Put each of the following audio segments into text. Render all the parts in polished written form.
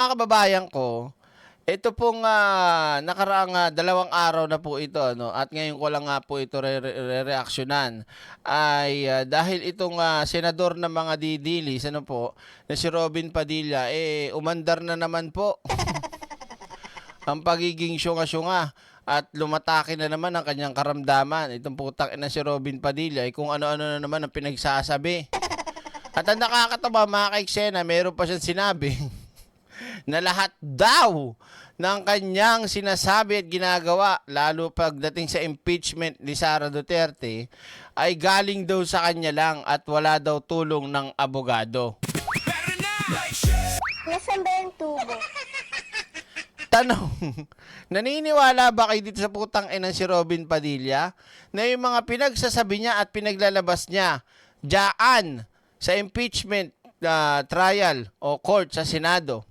Mga kababayan ko, ito pong, nakaraang, 2 araw na po ito ano, at ngayon ko lang nga po ito reaksyonan ay, dahil itong, senador ng mga didilis ano po, na si Robin Padilla, umandar na naman po ang pagiging syunga-syunga at lumatake na naman ang kanyang karamdaman. Itong putang-ina si Robin Padilla, kung ano-ano na naman ang pinagsasabi. At ang nakakatawa mga ka-eksena, meron pa siyang sinabi na lahat daw ng kanyang sinasabi at ginagawa, lalo pagdating sa impeachment ni Sara Duterte, ay galing daw sa kanya lang at wala daw tulong ng abogado. Nasaan ba yung tubo? Tanong, naniniwala ba kayo dito sa putang ina si Robin Padilla na yung mga pinagsasabi niya at pinaglalabas niya diyan sa impeachment trial o court sa Senado,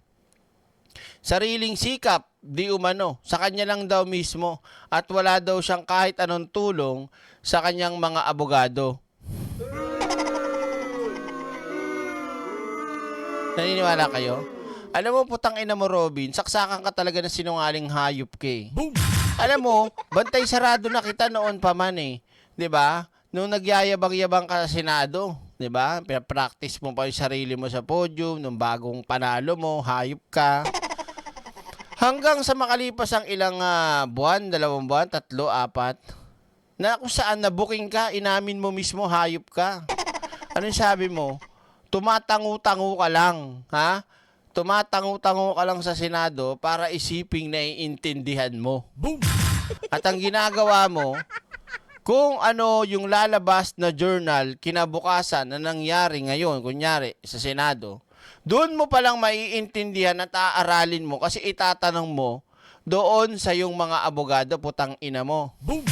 sariling sikap, di umano, sa kanya lang daw mismo at wala daw siyang kahit anong tulong sa kanyang mga abogado? Naniniwala kayo? Alam mo, putang ina mo, Robin, saksakan ka talaga ng sinungaling hayop ka eh. Alam mo, bantay sarado na kita noon pa man eh. 'Di ba? Nung nagyayabang-yabang ka sa Senado, 'di ba? Pina-practice mo pa yung sarili mo sa podium, nung bagong panalo mo, hayop ka. Hanggang sa makalipas ang ilang buwan, 2 buwan, 3, 4, na kung saan na-booking ka, inamin mo mismo, hayop ka. Anong sabi mo? Tumatangu-tangu ka lang, ha? Tumatangu-tangu ka lang sa Senado para isiping naiintindihan mo. Boom! At ang ginagawa mo, kung ano yung lalabas na journal kinabukasan na nangyari ngayon, kunyari sa Senado, doon mo palang maiintindihan at aaralin mo kasi itatanong mo doon sa yung mga abogado, putang ina mo. Boom!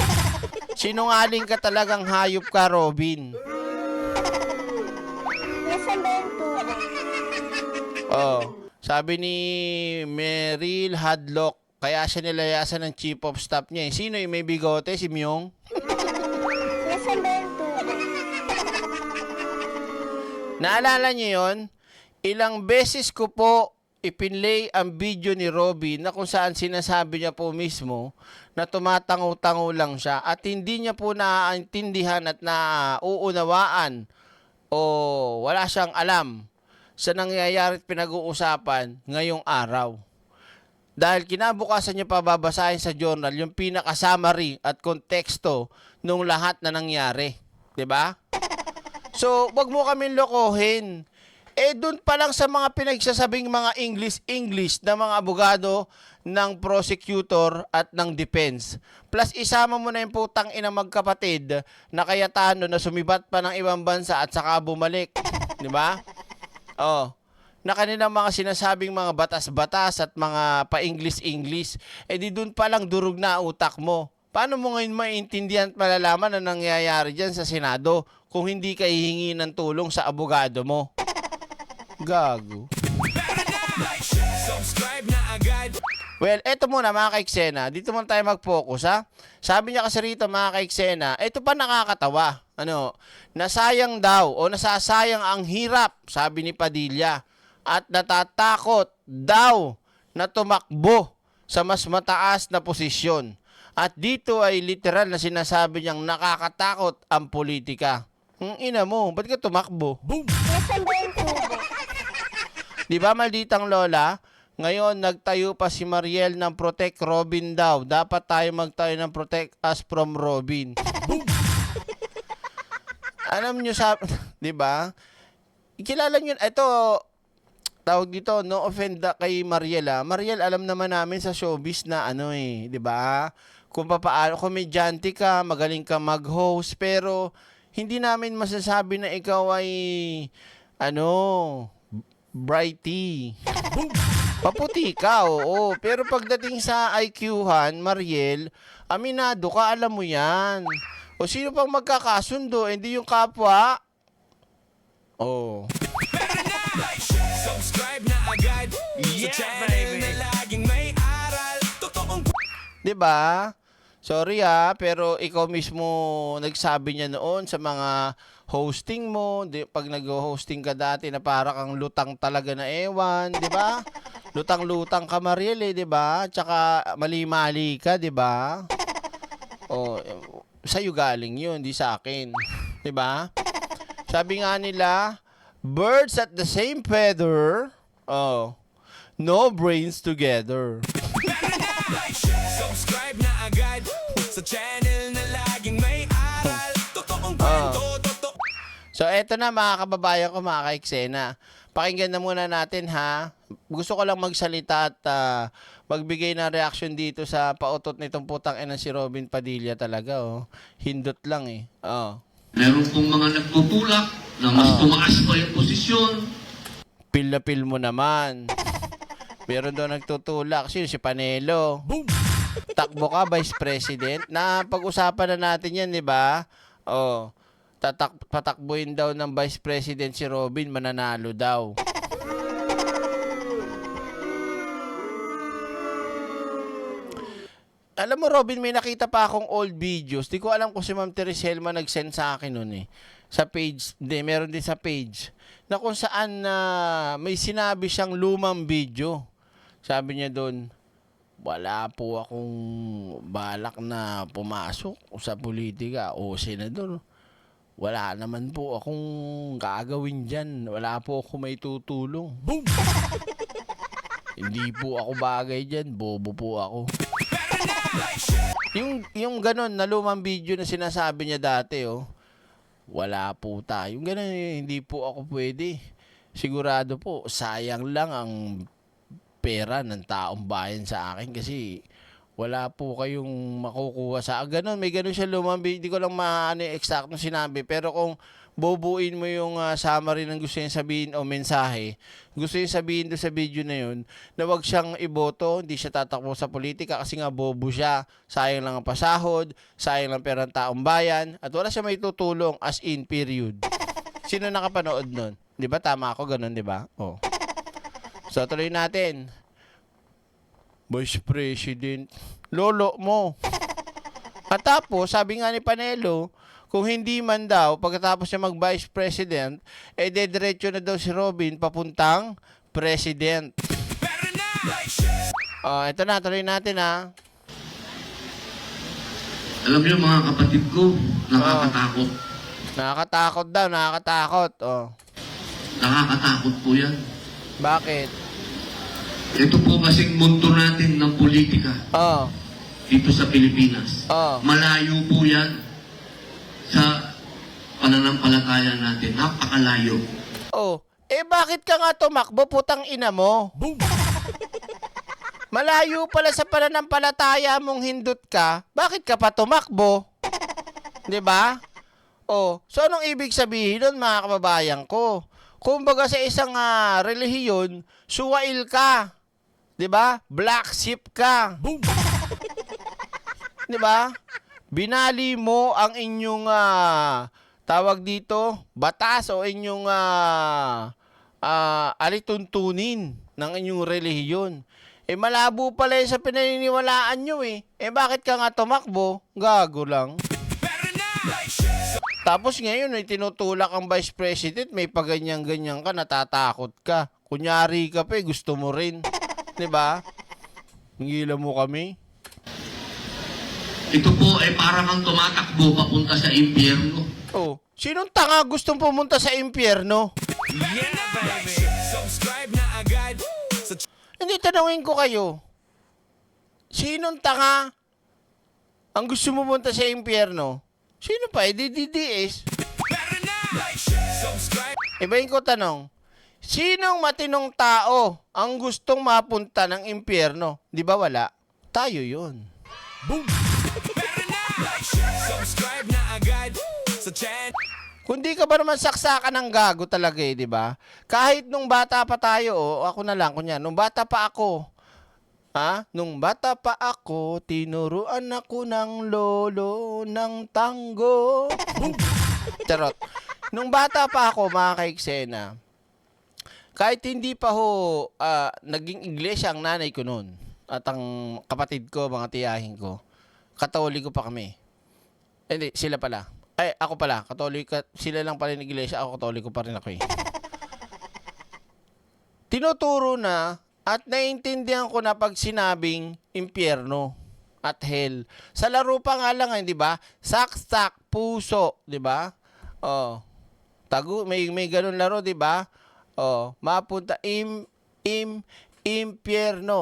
Sinungaling ka talagang hayop ka, Robin. Nasaan ba yung tubo? Oh, sabi ni Meryl Hadlock, kaya siya nilayasan ng chief of staff niya. Sino yung may bigote? Si Myong? Nasaan ba yung tubo? Naalala niyo yon? Ilang beses ko po ipinlay ang video ni Robin na kung saan sinasabi niya po mismo na tumatango-tango lang siya at hindi niya po naaintindihan at nauunawaan o wala siyang alam sa nangyayari at pinag-uusapan ngayong araw. Dahil kinabukasan niya pa babasahin sa journal yung pinaka-summary at konteksto nung lahat na nangyari. 'Di ba? So, wag mo kaming lokohin. Doon pa lang sa mga pinagsasabing mga English na mga abogado ng prosecutor at ng defense. Plus, isama mo na yung putang ina magkapatid na Cayetano na sumibat pa ng ibang bansa at saka bumalik. 'Di ba? Oh, na kanilang mga sinasabing mga batas-batas at mga pa-English-English, di dun pa lang durog na utak mo. Paano mo ngayon maintindihan at malalaman na nangyayari dyan sa Senado kung hindi ka hihingi ng tulong sa abogado mo? Gago. Well, eto muna mga ka-eksena. Dito muna tayo mag-focus ha. Sabi niya kasi rito mga ka-eksena, ito pa nakakatawa. Nasayang daw o nasasayang ang hirap, sabi ni Padilla. At natatakot daw na tumakbo sa mas mataas na posisyon. At dito ay literal na sinasabi niyang nakakatakot ang politika. Ina mo, ba't ka tumakbo? Boom! Nasaan ba yung tubo? Di ba malditang lola? Ngayon, nagtayo pa si Mariel ng Protect Robin daw. Dapat tayo magtayo ng Protect Us from Robin. Alam nyo sa... Di ba? Ikilala nyo... Ito, tawag dito, no offend kay Mariel Mariel, alam naman namin sa showbiz na di ba? Kung papaano, komedyante ka, magaling ka mag-host, pero hindi namin masasabi na ikaw ay, brighty. Paputi ka, oo. Pero pagdating sa IQ-han, Mariel, aminado ka, alam mo yan. O sino pang magkakasundo, hindi yung kapwa? Oh. Subscribe na agad sa channel na laging may aral. Totoong 'Di ba? Sorry pero ikaw mismo nagsabi niya noon sa mga hosting mo, pag nag-hosting ka dati na para kang lutang talaga na ewan, di ba? Lutang-lutang ka Mariel eh, di ba? Tsaka mali-mali ka, di ba? Oh, sa'yo galing yun, di sa akin. Di ba? Sabi nga nila, birds at the same feather, no brains together. Subscribe na agad sa channel na laging may aral. Totoong kwento, totoo. So, eto na mga kababayan ko, mga ka-eksena. Pakinggan na muna natin ha. Gusto ko lang magsalita at magbigay ng reaction dito sa pautot nitong putang ina si Robin Padilla talaga. Hindot lang eh. Meron pong mga nagtutulak na mas tumaas pa yung posisyon. Pil na pil mo naman. Meron doon nagtutulak. Sino? Si Panelo. Takbo ka, Vice President. Na pag-usapan na natin yan, di ba? Patakbuhin daw ng Vice President si Robin, mananalo daw. Alam mo, Robin, may nakita pa akong old videos. Di ko alam kung si Ma'am Tereselma nag-send sa akin nun eh. Sa page, meron din sa page. Na kung saan may sinabi siyang lumang video. Sabi niya doon, wala po akong balak na pumasok sa politika o senador. Wala naman po akong gagawin dyan. Wala po ako may tutulong. Boom! Hindi po ako bagay dyan. Bobo po ako. Yung ganon na lumang video na sinasabi niya dati, wala po tayo. Yung ganon, hindi po ako pwede. Sigurado po, sayang lang ang pera ng taong bayan sa akin kasi wala po kayong makukuha sa ganon. May ganon siya lumang video. Hindi ko lang maano exact na sinabi. Pero kung bubuin mo yung summary ng gusto niya sabihin o mensahe, gusto niya sabihin doon sa video na yun, na wag siyang iboto, hindi siya tatakbo sa politika kasi nga bobo siya, sayang lang ang pasahod, sayang lang pera ng taong bayan, at wala siya may tutulong as in, period. Sino nakapanood nun? Di ba tama ako, ganun, di ba? So, tuloy natin. Vice President, lolo mo. At tapos, sabi nga ni Panelo, kung hindi man daw, pagkatapos niya mag-Vice President, dediretso na daw si Robin papuntang President. Ito na, tuloy natin ha. Alam niyo mga kapatid ko, nakakatakot. Nakakatakot daw, nakakatakot. Nakakatakot po yan. Bakit? Ito po kasing mundo natin ng politika dito sa Pilipinas. Malayo po yan sa pananampalataya natin. Napakalayo. Bakit ka nga tumakbo, putang ina mo? Malayo pala sa pananampalataya mong hindot ka, bakit ka pa tumakbo? 'Di ba? So anong ibig sabihin nun, mga kababayan ko? Kumbaga sa isang relihiyon, suwail ka. 'Di ba? Black sheep ka. 'Di ba? Binali mo ang inyong tawag dito, batas o inyong alituntunin ng inyong relihiyon. Malabo pala yun sa pinaniniwalaan nyo eh. Bakit ka nga tumakbo? Gago lang. Tapos ngayon tinutulak ang Vice President, may paganyan-ganyan ka, natatakot ka. Kunyari ka pa gusto mo rin. 'Di ba? Hingilan mo kami. Ito po ay para kang tumatakbo papunta sa impyerno. Sinong tanga gustong pumunta sa impyerno? Yeah, baby. Subscribe na agad sa Hindi, tanongin ko kayo. Sinong tanga ang gusto pumunta sa impyerno? Sino pa? DDS. subscribe. Ibahin ko tanong. Sinong matinong tao ang gustong mapunta ng impyerno? Di ba wala? Tayo yun. Subscribe na agad sa channel. Kung di ka ba naman saksakan ng gago talaga di ba? Kahit nung bata pa tayo, ako na lang, kunya, nung bata pa ako, nung bata pa ako, tinuruan ako ng lolo ng tango. Charot. Nung bata pa ako, mga kaiksena, kahit hindi pa naging iglesia ang nanay ko noon, at ang kapatid ko, mga tiyahin ko, Katoliko pa kami. Hindi, sila pala. Ay, ako pala, Katoliko, sila lang pala ng iglesia, ako Katoliko pa rin ako eh. Tinuturo na at naiintindihan ko na pag sinabing impyerno at hell. Sa laro pa nga lang, di ba? Saksak, puso, di ba? Oh. May ganun laro, di ba? Oh, mapunta impyerno.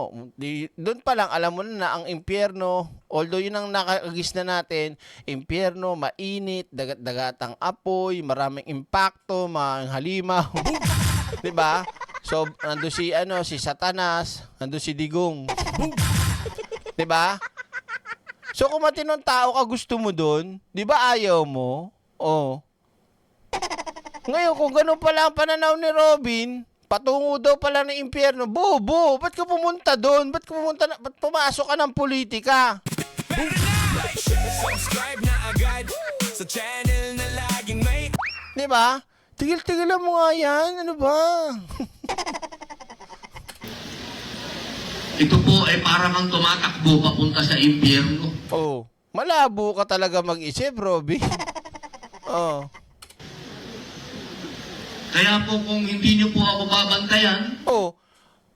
Doon pa lang alam mo na ang impyerno, although yun ang nakagis na natin, impyerno, mainit, dagat-dagatang apoy, maraming impacto, mga halimaw. 'Di ba? So, ando si Satanas, ando si Digong. 'Di ba? So, kung matinong tao ka gusto mo doon, 'di ba ayaw mo? Oh. Ngayon, kung ganun pala ang pananaw ni Robin, patungo daw pala ng impyerno, bobo, ba't ka pumunta doon? Ba't pumasok ka ng politika? Subscribe na agad sa channel na laging may Di ba? Tigil-tigilan mo nga yan. Ano ba? Ito po ay para kang tumatakbo papunta sa impyerno. Oh, malabo ka talaga mag-isip, Robin. Oh. Kaya po kung hindi nyo po ako babantayan, Oh,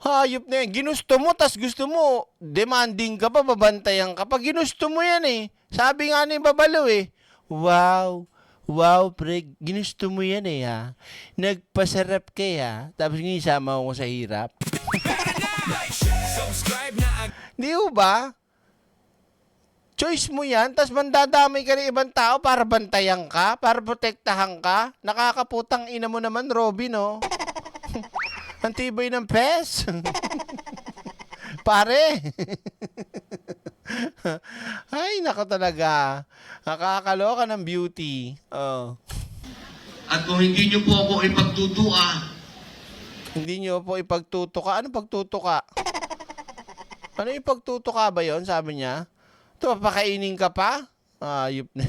hayop na yan. Ginusto mo, tas gusto mo, demanding ka pa, babantayan ka pa. Ginusto mo yan eh. Sabi nga ni Babalo eh, wow, pre, ginusto mo yan eh ha. Nagpasarap ka ha. Tapos nga isama ko sa hirap. subscribe na agad. Di ba? Choice mo yan, tas mandadamay ka ng ibang tao para bantayan ka, para protektahan ka. Nakakaputang ina mo naman, Robin, oh. Ang tibay ng pes. Pare. Ay, nako talaga. Nakakaloka ng beauty. Oh. at kung hindi nyo po ako ipagtutua, Hindi nyo po ipagtutuka. Ano pagtutuka? Ano ipagtutuka ba yon? Sabi niya. Ito, papakainin ka pa? Ayop na.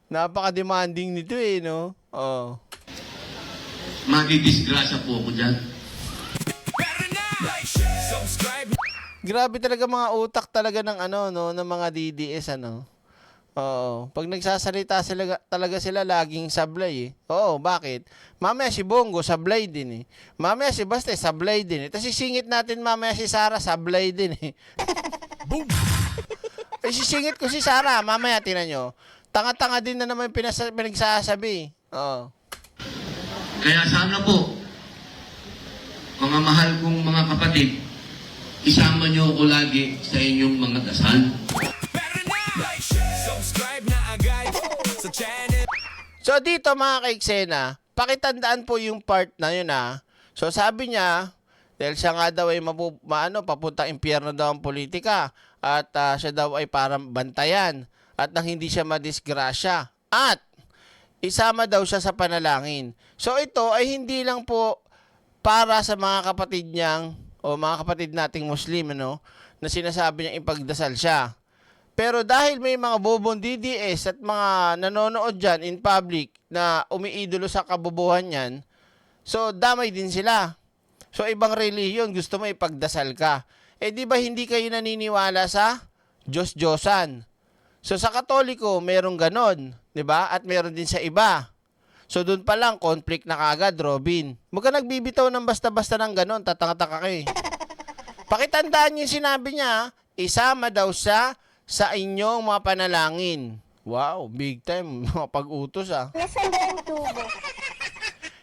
Napaka-demanding nito eh, no? Oh. madidisgrasya po ako dyan. Subscribe Grabe talaga mga utak talaga ng ano, no, ng mga DDS, ano. Oo. Pag nagsasalita sila, talaga sila laging sablay eh. Oo, bakit? Mamaya si Bongo, sablay din eh. Mamaya si Basta, sablay din eh. Tapos sisingit natin mamaya si Sara, sablay din eh. boom. Eh, sisingit ko si Sara, mamaya tinan nyo. Tanga-tanga din na naman pinagsasabi. Oo. Kaya sana po, mga mahal kong mga kapatid, isama nyo ako lagi sa inyong mga dasal. Subscribe na agad sa channel. So dito mga kaiksena, pakitandaan po yung part na yun ha. So sabi niya, dahil siya nga daw ay papunta impyerno daw ang politika at siya daw ay parang bantayan at nang hindi siya madisgrasya at isama daw siya sa panalangin. So ito ay hindi lang po para sa mga kapatid niyang o mga kapatid nating Muslim, ano, na sinasabi niyang ipagdasal siya. Pero dahil may mga bobong DDS at mga nanonood dyan in public na umiidolo sa kabubuhan niyan, so damay din sila. So ibang relihiyon, gusto mo ipagdasal ka. Eh di ba hindi kayo naniniwala sa Diyos-Diyosan? So sa Katoliko, merong ganon, di ba? At meron din sa iba. So doon pa lang, conflict na kaagad, Robin. Huwag ka nagbibitaw ng basta-basta ng ganon, tatanga-taka ka eh. Pakitandaan niyo yung sinabi niya, isama daw siya sa inyong mga panalangin. Wow, big time. Mga pag-utos ah. Nasaan ba yung tubo?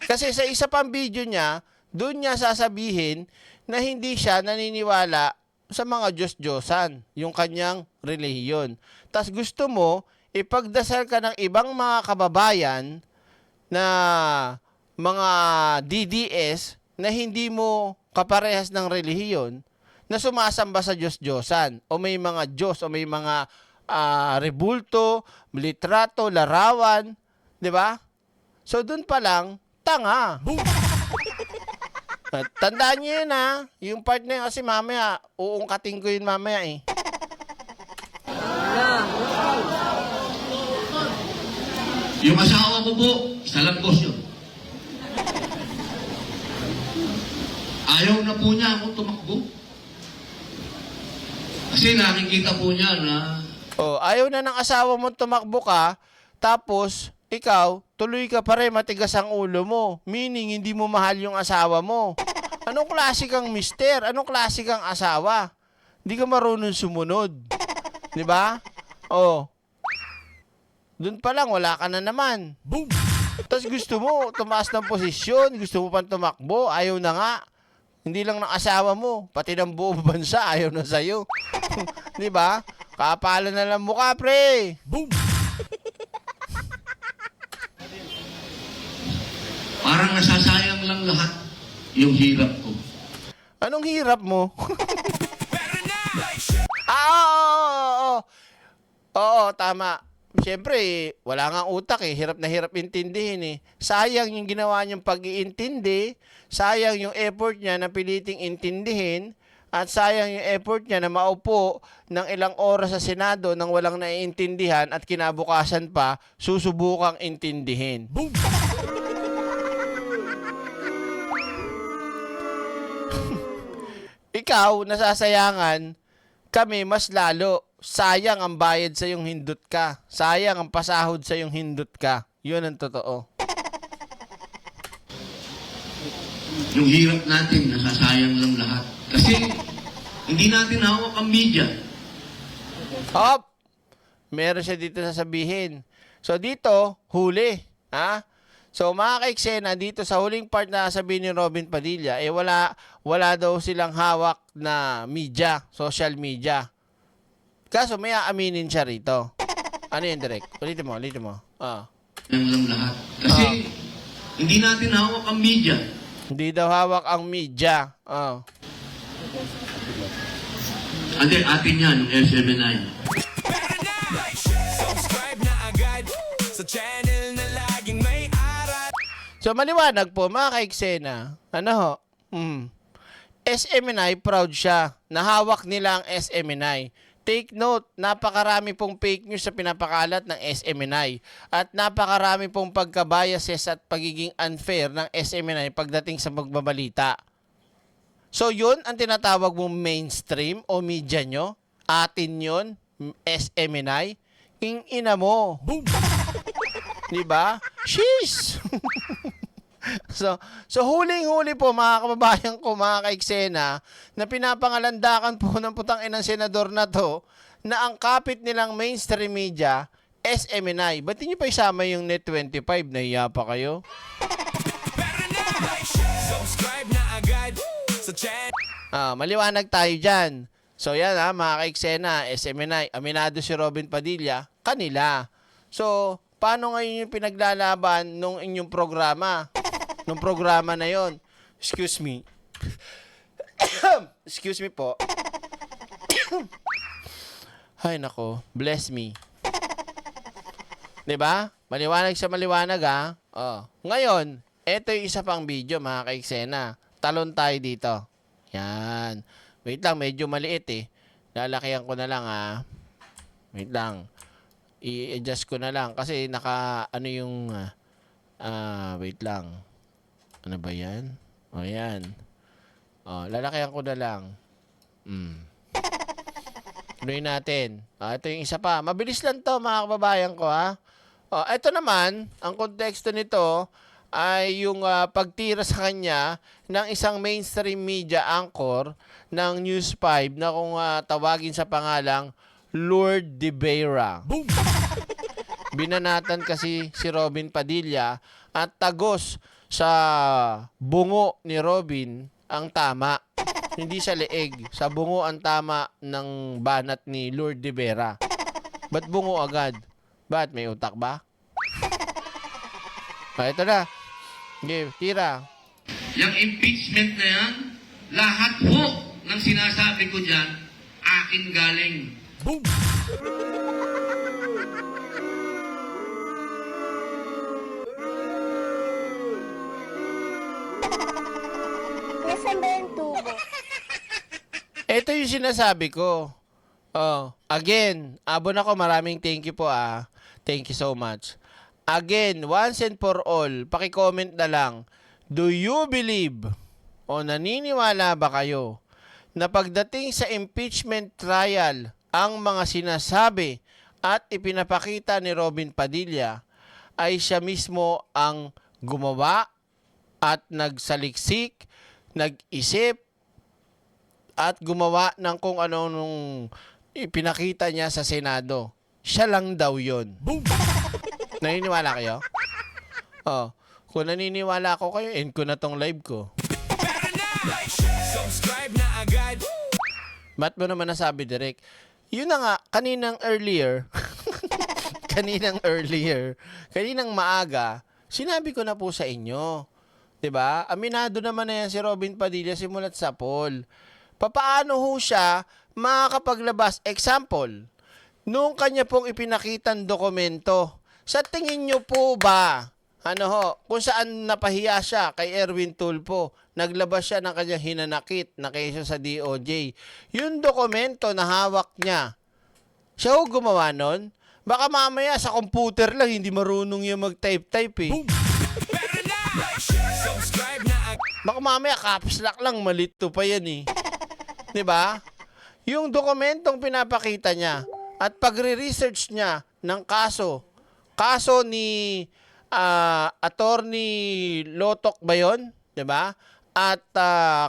Kasi sa isa pang video niya, doon niya sasabihin na hindi siya naniniwala sa mga Diyos-Diyosan, yung kanyang relihiyon. Tas gusto mo, ipagdasal ka ng ibang mga kababayan na mga DDS na hindi mo kaparehas ng relihiyon na sumasamba sa Diyos-Diyosan o may mga Diyos o may mga rebulto, litrato, larawan, di ba? So doon pa lang, tanga. Tandaan niyo yun ha, yung part na yun kasi mamaya, uungkatin ko yun mamaya eh. Yung asawa ko po, isa lang boss yun. Ayaw na po niya ako tumakbo. Kasi nakikita po niya na Oh, ayaw na ng asawa mo tumakbo ka, tapos ikaw, tuloy ka pa rin, matigas ang ulo mo. Meaning, hindi mo mahal yung asawa mo. Anong klase kang mister? Anong klase kang asawa? Hindi ka marunong sumunod. Di ba? Oh. Doon pa lang, wala ka na naman. Boom! Tapos gusto mo, tumaas ng posisyon, gusto mo pang tumakbo, ayaw na nga. Hindi lang ng asawa mo, pati ng buong bansa, ayaw na sa'yo. Di ba? Kapalan na lang mukha, pre. Boom! Parang nasasayang lang lahat yung hirap ko. Anong hirap mo? Better now! Oo, oo, tama. Siyempre, wala nga utak eh. Hirap na hirap intindihin eh. Sayang yung ginawa niyang pag-iintindi. Sayang yung effort niya na piliting intindihin. At sayang yung effort niya na maupo ng ilang oras sa Senado nang walang naiintindihan at kinabukasan pa susubukang intindihin. Boom! Ikaw, nasasayangan, kami mas lalo. Sayang ang bayad sa yung hindot ka. Sayang ang pasahod sa yung hindot ka. Yun ang totoo. Yung hirap natin, nasasayang lang lahat. Kasi hindi natin hawak ang media. Hop! Meron siya dito sasabihin. So dito, huli. Ha? So mga kaiksena, dito sa huling part na sabihin ni Robin Padilla, eh wala daw silang hawak na media, social media. Kaso may aaminin siya rito. Ano yun, Direk? Ulitin mo. Sayang lang lahat. Kasi hindi natin hawak ang media. Hindi daw hawak ang media. Atin yan, yung SMNI. Better now! Subscribe na agad sa channel na laging may aral. So maliwanag po mga kaiksena. Ano ho? SMNI proud siya. Nahawak nila ang SMNI. Take note, napakarami pong fake news sa pinapakalat ng SMNI at napakarami pong pagkabiases at pagiging unfair ng SMNI pagdating sa magbabalita. So yun ang tinatawag mong mainstream o media nyo. Atin yun, SMNI. Ing-ina mo. Boom! Diba? Sheesh! So huling-huli po mga kababayan ko, mga kaiksena, na pinapangalandakan po ng putang inang senador na to, na ang kapit nilang mainstream media, SMNI. Ba't niyo pa isama yung Net25? Nahiya pa kayo? Better now! Subscribe na agad sa channel. Maliwanag tayo dyan. So yan mga kaiksena, SMNI, aminado si Robin Padilla, kanila. So, paano ngayon yung pinaglalaban nung inyong programa? Nung programa na yon? Excuse me. Excuse me po. Ay nako, bless me. 'Di ba? Maliwanag sa maliwanag ha. Ngayon, eto yung isa pang video mga kaiksena. Talon tayo dito. Yan. Wait lang, medyo maliit eh. Lalakihan ko na lang ha. Wait lang. I-adjust ko na lang kasi naka ano yung wait lang. Ano ba 'yan? Yan. Lalakihan ko na lang. Tuloy natin. Ito yung isa pa. Mabilis lang 'to mga kababayan ko ha. Ito naman, ang konteksto nito ay yung pagtira sa kanya ng isang mainstream media anchor ng News 5 na kung tawagin sa pangalang Lord De Vera. Boom! Binanatan kasi si Robin Padilla at tagos sa bungo ni Robin ang tama. Hindi sa leeg. Sa bungo ang tama ng banat ni Lord De Vera. Ba't bungo agad? Ba't may utak ba? Ito na. Okay, tira. Yung impeachment na yan, lahat po ng sinasabi ko dyan, akin galing. Boom! Nasaan ba yung tubo? Ito yung sinasabi ko. Again, abon ako, maraming thank you po Thank you so much. Again, once and for all, paki-comment na lang. Do you believe o naniniwala ba kayo na pagdating sa impeachment trial, ang mga sinasabi at ipinapakita ni Robin Padilla ay siya mismo ang gumawa at nagsaliksik, nag-isip, at gumawa ng kung ano nung ipinakita niya sa Senado. Siya lang daw yun. Naniniwala kayo? Oh, kung naniniwala ako kayo, end ko na tong live ko. Pero na, subscribe na agad. Ba't mo naman nasabi, Direk? Yun na nga, kaninang kaninang maaga, sinabi ko na po sa inyo. 'Di ba? Aminado naman na yan si Robin Padilla simulat sa poll. Papaano ho siya makakapaglabas? Example, nung kanya pong ipinakitang dokumento, sa tingin nyo po ba, kung saan napahiya siya kay Erwin Tulfo, naglabas siya ng kanyang hinanakit na keso sa DOJ. Yung dokumento na hawak niya, siya ho gumawa nun? Baka mamaya sa computer lang, hindi marunong yung mag-type-type eh. Pero na, subscribe na agad. Baka mamaya caps lock lang, malito pa yan eh. 'Di ba? Yung dokumentong pinapakita niya at pagre-research niya ng kaso ni Attorney Lotok ba yun? 'Di ba? At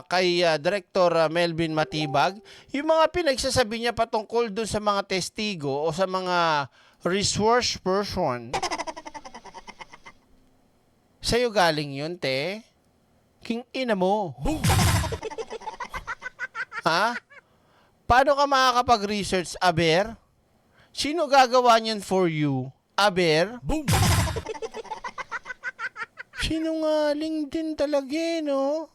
kay Director Melvin Matibag, yung mga pinagsasabi niya patungkol dun sa mga testigo o sa mga resource person. Sa'yo galing yun, te. King ina mo. Ha? Paano ka makakapag-research, Aber? Sino gagawa niyan for you? Aber? Sinungaling din talaga, no?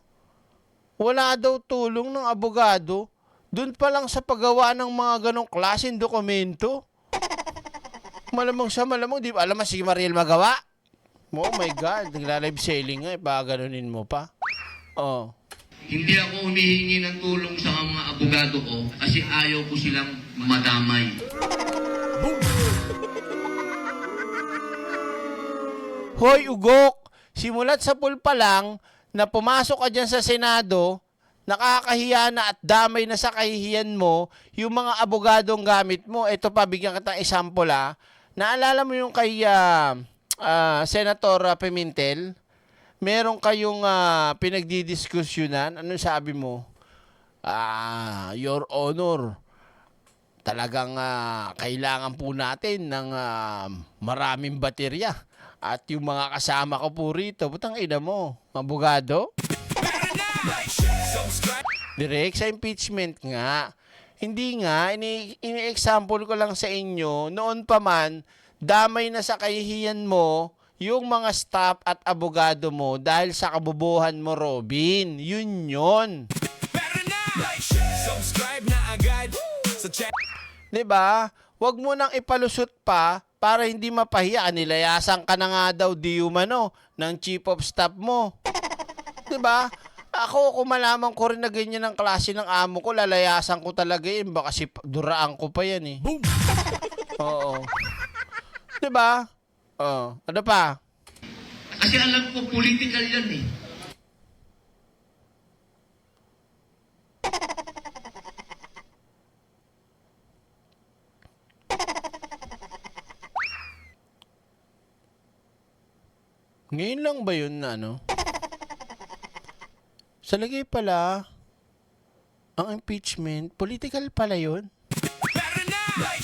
Wala daw tulong ng abogado. Doon pa lang sa paggawa ng mga ganong klaseng dokumento. Malamang siya, di ba? Alam mo, si Mariel magawa? Oh my God, nagla-live selling nga, ipaganonin mo pa. Oh. Hindi ako humihingi ng tulong sa mga abogado ko kasi ayaw ko silang madamay. Hoy, ugok! Simulat sa pool pa lang, na pumasok ka dyan sa Senado, nakakahiya na at damay na sa kahihiyan mo, yung mga abogadong gamit mo. Ito pa, bigyan kita example ha. Naalala mo yung kay Senator Pimentel? Meron kayong pinagdidiskusyonan. Ano sabi mo? Your Honor, talagang kailangan po natin ng maraming baterya. At yung mga kasama ko po rito, butang ina mo, abogado? Direk, sa impeachment nga. Hindi nga, ini-example ko lang sa inyo, noon pa man, damay na sa kahihiyan mo, yung mga staff at abogado mo dahil sa kabubuhan mo, Robin. Yun yun. Subscribe na agad sa channel. Diba? Huwag mo nang ipalusot pa para hindi mapahiya. Nilayasan ka na nga daw di umano ng chief of staff mo. Diba? Ako, kung malaman ko rin na ganyan ang klase ng amo ko, lalayasan ko talaga yun. Baka duraan ko pa yan eh. Boom! Oo. Diba? Oo. Ano pa? Kasi alam ko, political yan eh. Ngayon lang ba yun na ano? Sa lagay pala, ang impeachment, political pala yun.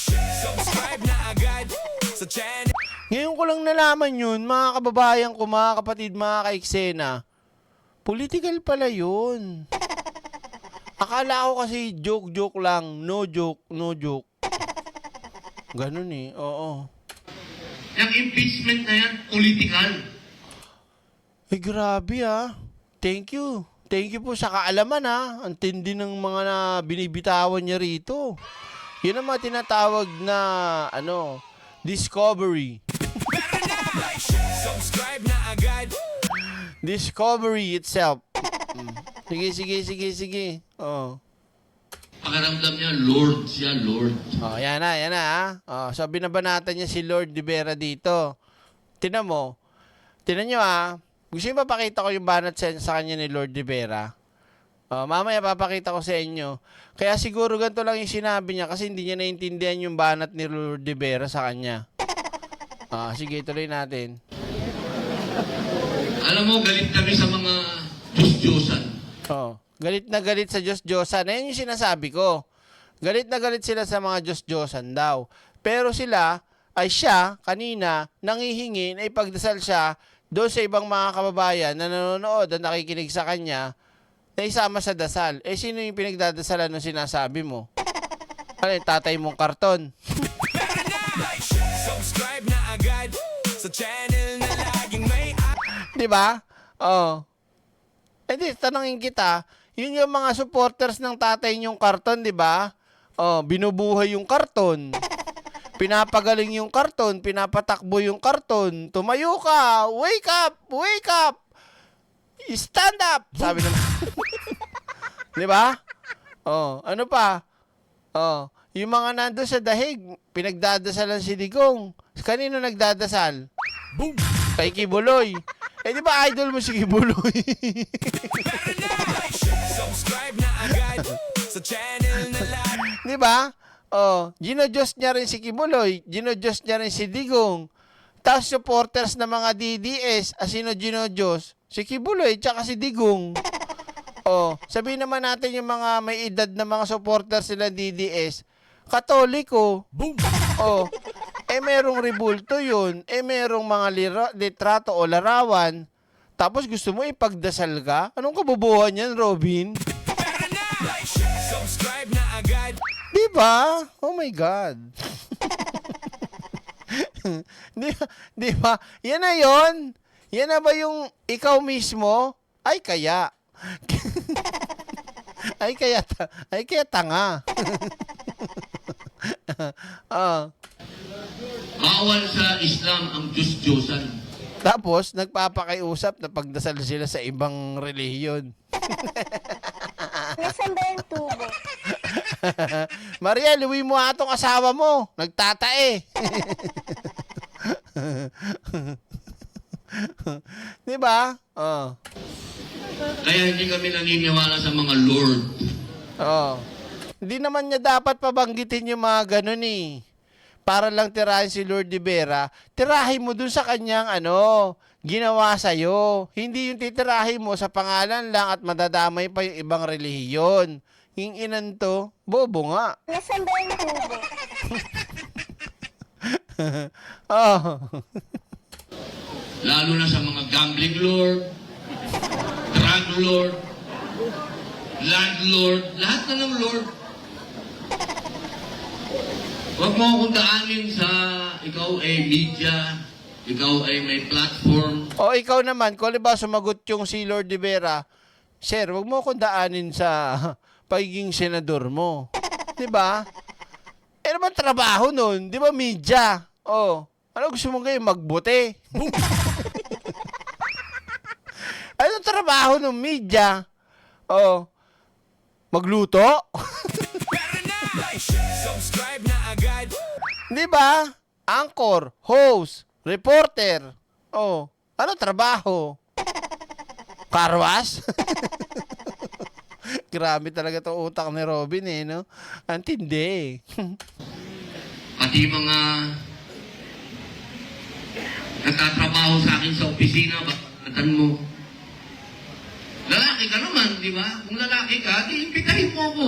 Subscribe na agad sa channel. Ngayon ko lang nalaman yun, mga kababayan ko, mga kapatid, mga kaiksena. Political pala yun. Akala ko kasi joke-joke lang. No joke, no joke. Ganun eh, oo. Yung impeachment na yan, political. Eh, grabe ah. Thank you. Thank you po sa kaalaman ah. Ang tindi ng mga na binibitawan niya rito. Yun ang mga tinatawag na, discovery. Subscribe na agad. Discovery itself. Sige. Oh. Pakiramdam niya, Lord siya, Lord. Oh, yan na ah. Oh, so binabanatan niya si Lord de Vera dito. Tinan mo. Tinan niyo ah. Gusto niyo mapakita ko yung banat sa kanya ni Lord de Vera? Mamaya papakita ko sa inyo. Kaya siguro ganito lang yung sinabi niya kasi hindi niya naintindihan yung banat ni Lourdes Vera sa kanya. Sige, tuloy natin. Alam mo, galit kami sa mga Diyos-Diyosan. Galit na galit sa Diyos-Diyosan. Ayan yung sinasabi ko. Galit na galit sila sa mga Diyos-Diyosan daw. Pero siya, kanina, nangihingi na ipagdasal siya doon sa ibang mga kababayan na nanonood at nakikinig sa kanya na isama sa dasal. Sino yung pinagdadasalan ng sinasabi mo? Ano yung tatay mong karton? Subscribe na agad sa channel na laging may Diba? Tanongin kita, yun yung mga supporters ng tatay niyong karton, diba? Binubuhay yung karton. Pinapagaling yung karton, pinapatakbo yung karton. Tumayo ka! Wake up! Wake up! Stand up! Sabi naman. Diba? Ano pa? Yung mga nando sa dahig, pinagdadasalan si Digong. Kanino nagdadasal? Boom! Kay Kibuloy. Di ba idol mo si Kibuloy? Subscribe na agad sa channel na laging Di ba? Ginodiyos niya rin si Kibuloy, ginodiyos niya rin si Digong. Tapos supporters ng mga DDS, sino ginodiyos? Si Kibuloy, tsaka si Digong. Sabihin naman natin yung mga may edad na mga supporters sila DDS, Katoliko. boom! Merong rebulto yun. Merong mga litrato o larawan. Tapos gusto mo ipagdasal ka? Anong kabubuhan yan, Robin? Subscribe na agad. Diba? Oh my God. Diba? Yan na yun. Yan na ba yung ikaw mismo? Ay kaya. ay kaya tanga. Bawal sa Islam ang Diyos-Diyosan. Tapos, nagpapakiusap na pagdasal sila sa ibang relihiyon. Nasaan ba yung tubo? Maria, luwi mo atong asawa mo. Nagtatae. Diba? Kaya hindi kami naniniwala sa mga Lord. Hindi naman niya dapat pabanggitin yung mga ganun eh. Para lang tirahin si Lourdes Vera, tirahin mo dun sa kanyang ginawa sa'yo. Hindi yung titirahin mo sa pangalan lang at madadamay pa yung ibang relihiyon. Yung inan to, bobo nga. Nasaan ba yung tubo? Lalo na sa mga gambling lord, drug lord, landlord, lahat na ng lord. Huwag mo akong daanin sa ikaw ay media, ikaw ay may platform. Ikaw naman, kung ba sumagot yung si Lourdes Vera, Sir, wag mo akong daanin sa pagiging senador mo. Diba? Naman trabaho nun. Diba media? Ano gusto mo kayo magbuti? Ano trabaho ng media? Magluto? Subscribe na agad. Di ba? Anchor, host, reporter. Ano trabaho? Karwas? Grabe talaga to utak ni Robin no? Antindi Pati mga nagtatrabaho sa akin sa opisina, bakatan mo. Lalaki ka naman, di ba? Kung lalaki ka, di impitahin mo ako.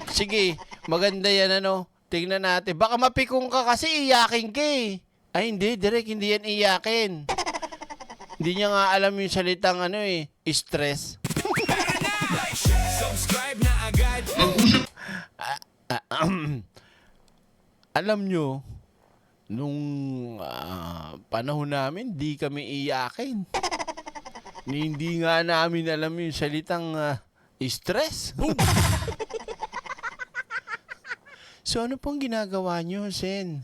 Sige, maganda yan Tingnan natin. Baka mapikong ka kasi iyakin ka eh. Ay hindi, direk, hindi yan iyakin. Hindi niya nga alam yung salitang stress. Subscribe na agad. Mag-usap. Alam nyo, nung panahon namin, di kami iyakin. Hindi nga namin alam yung salitang stress. So ano pong ginagawa nyo, Sen?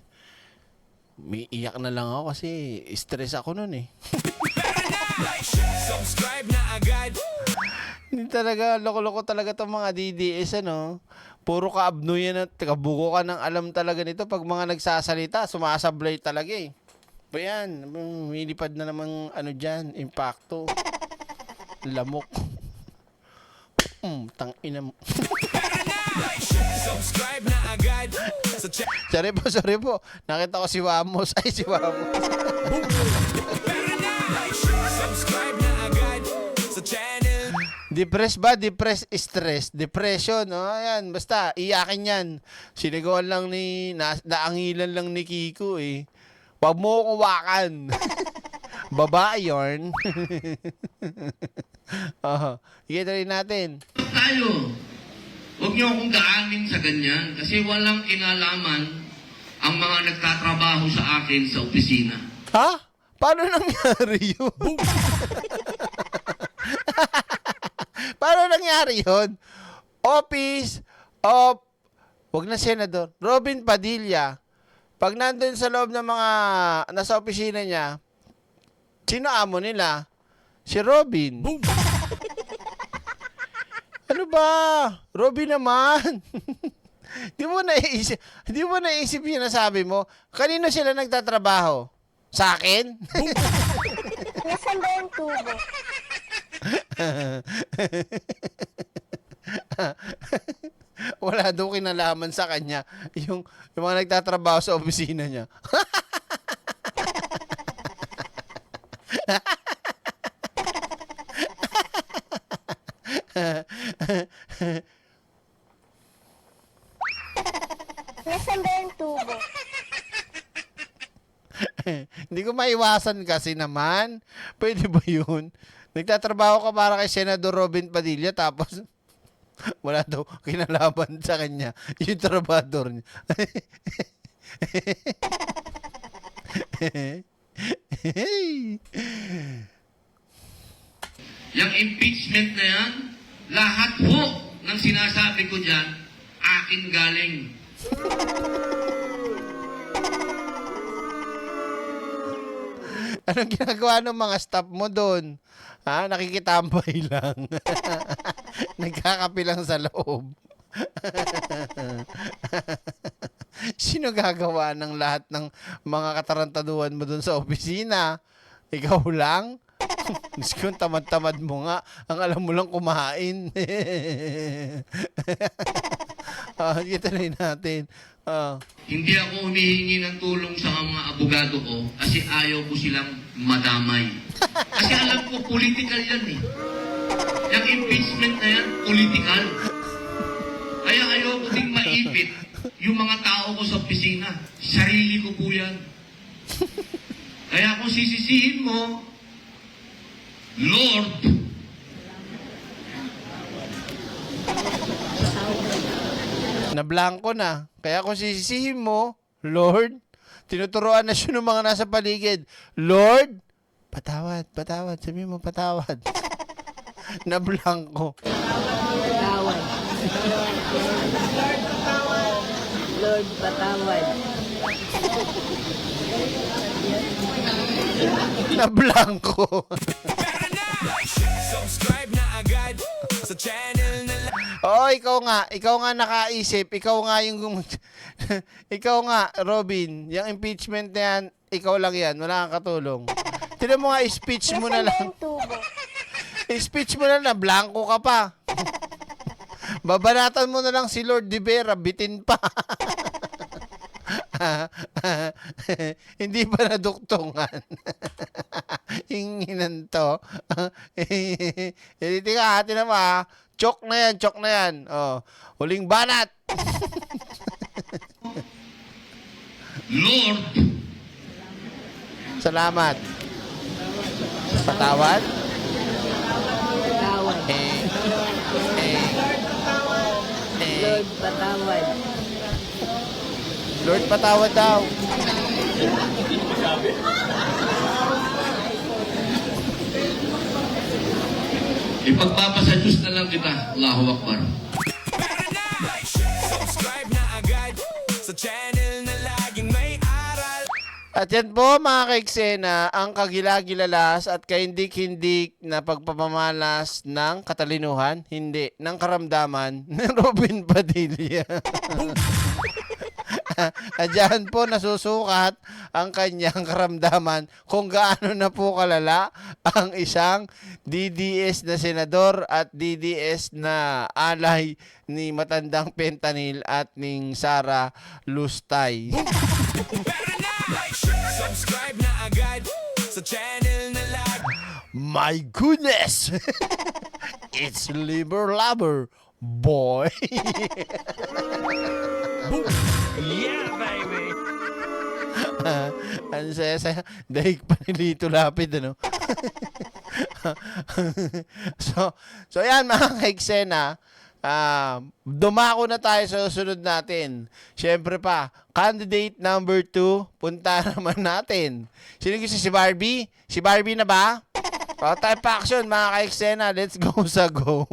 May iyak na lang ako kasi stress ako nun eh. Subscribe na agad. Hindi talaga, loko-loko talaga itong mga DDS, Puro kaabno yan at kabuko ka ng alam talaga nito. Pag mga nagsasalita, sumasablay talaga eh. Ba yan, milipad na namang dyan, impacto. Lamok. Tangina mo. Subscribe na agad sa channel. Sorry po. Nakita ko si Wamos. Ay, si Wamos. Subscribe na agad sa channel. Depressed ba? Depressed, stress. Depression, no? Ayan, basta, iyakin yan. Sinigawan lang naangilan lang ni Kiko, eh. Huwag mo kuwakan. Babae yarn. Ikita rin natin. Tayo, huwag niyo akong daanin sa ganyan kasi walang kinalaman ang mga nagtatrabaho sa akin sa opisina. Ha? Paano nangyari yun? Paano nangyari yun? Office of, wag na senador, Robin Padilla. Pag nandun sa loob ng mga, nasa opisina niya, sino amo nila? Si Robin. Ano ba? Robin naman. Di mo naisip yung nasabi mo? Kanino sila nagtatrabaho? Sa akin? Nasaan ba yung tubo? Wala daw kinalaman sa kanya yung mga nagtatrabaho sa opisina niya. Nasaan ba yung tubo? Hindi ko maiwasan kasi naman. Pwede ba yun? Nagtatrabaho ka para kay Senador Robin Padilla tapos wala daw kinalaman sa kanya yung trabador niya. Yung impeachment na yan, lahat ho ng sinasabi ko dyan, akin galing. Anong ginagawa ng mga staff mo doon? Ha? Nakikitambay lang. Nagkakapi lang sa loob. Sino gagawa ng lahat ng mga katarantaduhan mo doon sa opisina? Ikaw lang? Diyos ko, tamad-tamad mo nga. Ang alam mo lang kumain. Kita rin natin. Hindi ako humihingi ng tulong sa mga abogado ko kasi ayaw ko silang madamay. Kasi alam ko, political yan eh. Yung impeachment na yan, political. Kaya ayaw ko ding maipit yung mga tao ko sa opisina. Sarili ko po yan. Kaya kung sisisihin mo, Lord, Nablangko na. Kaya kung sisisihin mo, Lord, tinuturoan na siya ng mga nasa paligid. Lord, patawad, patawad. Sabihin mo, patawad. Nablangko. Patawad. Lord, patawad. Nablangko. Subscribe na agad sa channel na Oo, ikaw nga nakaisip, ikaw nga yung, ikaw nga, Robin, yung impeachment na yan, ikaw lang yan, wala kang katulong. Tignan mo nga, speech mo na Nasaan ba lang. yung tubo? Speech mo na lang, blanco ka pa. Babanatan mo na lang si Lord de Vera, bitin pa. Hindi pa naduktungan. Hinginan to. Hindi ka, hati na ma. Chok na yan. Oh, huling banat. Lord, Salamat. Patawad. Patawad. Lord, patawad. Lord, patawad daw. ipagpapasa Diyos na lang kita. Allahu Akbar. subscribe na agad sa channel na laging may aral. At yan po mga kaiksena, ang kagilagilalas at kaindik-hindik na pagpapamalas ng katalinuhan, hindi, ng karamdaman ni Robin Padilla. Diyan po nasusukat ang kanyang karamdaman kung gaano na po kalala ang isang DDS na senador at DDS na alay ni matandang Fentanyl at ning Sara Lustay. Pero na, subscribe na agad sa channel na laging My goodness! It's Liver Lover, boy! Yeah, baby! Ano saya-saya? Daig pa ni Lito Lapid, ano? so yan mga kaiksena, dumako na tayo sa susunod natin. Siyempre pa, candidate number 2, punta naman natin. Sino gusto si Barbie? Si Barbie na ba? O, type action mga kaiksena, let's go sa go.